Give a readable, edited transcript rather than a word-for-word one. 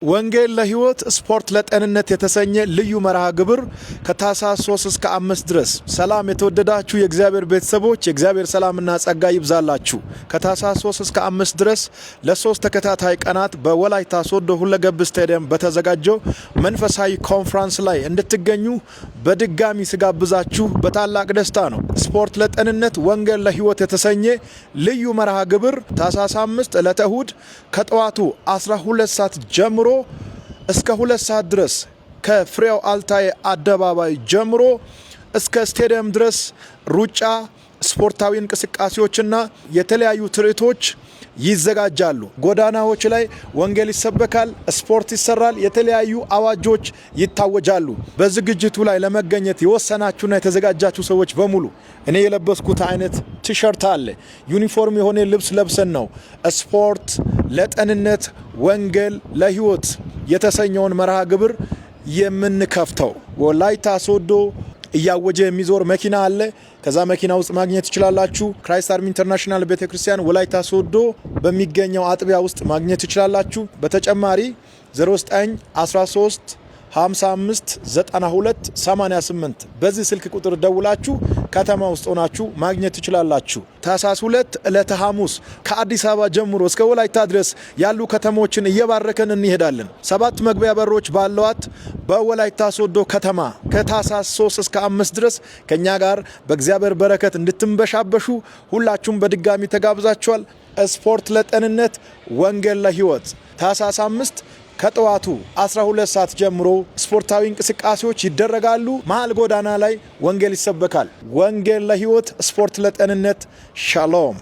ወንጌል ለህይወት ስፖርት ለጤንነት የተሰኘ ልዩ መርሃ ግብር ከታህሳስ 3 እስከ 5 ድረስ። ሰላም የተወደዳችሁ የእግዚአብሔር ቤተሰቦች፣ የእግዚአብሔር ሰላምና ጸጋ ይብዛላችሁ። ከታህሳስ 3 እስከ 5 ድረስ ለ3 ተከታታይ ቀናት በወላይታ ሶዶ ሁለገብ ስታዲየም በተዘጋጀው መንፈሳዊ ኮንፈረንስ ላይ እንድትገኙ በድጋሚ ስጋብዛችሁ በታላቅ ደስታ ነው። ስፖርት ለጤንነት ወንጌል ለህይወት የተሰኘ ልዩ መርሃ ግብር ታህሳስ 5 ዕለተ እሁድ ከጠዋቱ 12 ሰዓት ጀምሮ እስከ 2 ሰዓት ድረስ ከፍሬው አልታዬ አደባባይ ጀምሮ እስከ ስታዲየም ድረስ ሩጫ፣ ስፖርታዊ እንቅስቃሴዎችና የተለያዩ ትርኢቶች ይዘጋጃሉ። ጎዳናዎች ላይ ወንጌል ይሰበካል፣ ስፖርት ይሰራል፣ የተለያዩ አዋጆች ይታወጃሉ። በዝግጅቱ ላይ ለመገኘት የወሰናችሁና የተዘጋጃችሁ ሰዎች በሙሉ እኔ የለበስኩት አይነት ቲሸርት አለ። ዩኒፎርም የሆነ ልብስ ለብሰን ነው ስፖርት ለጤንነት ወንጌል ለህይወት የተሰኘውን መርሃ ግብር የምንከፍተው። ወላይታ ሶዶ እያወጀ የሚዞር መኪና አለ። ከዛ መኪና ውስጥ ማግኘት ትችላላችሁ። ክራይስት አርሚ ኢንተርናሽናል ቤተክርስቲያን ወላይታ ሶዶ በሚገኘው አጥቢያ ውስጥ ማግኘት ትችላላችሁ። በተጨማሪ 0913 55 92 88 በዚህ ስልክ ቁጥር ደውላችሁ ከተማ ውስጥ ሆናችሁ ማግኘት ትችላላችሁ። ታህሳስ 2 ዕለተ ሐሙስ ከአዲስ አበባ ጀምሮ እስከ ወላይታ ድረስ ያሉ ከተሞችን እየባረከን እንሄዳለን። 7 መግቢያ በሮች ባለዋት በወላይታ ሶዶ ከተማ ከታህሳስ 3 እስከ 5 ድረስ ከኛ ጋር በእግዚአብሔር በረከት እንድትንበሻበሹ ሁላችሁም በድጋሚ ተጋብዛችኋል። ስፖርት ለጤንነት ወንጌል ለህይወት ታህሳስ 5 ከጠዋቱ 12 ሰዓት ጀምሮ ስፖርታዊ እንቅስቃሴዎች ይደረጋሉ። መሃል ጎዳና ላይ ወንጌል ይሰበካል። ወንጌል ለህይወት ስፖርት ለጤንነት ሻሎም።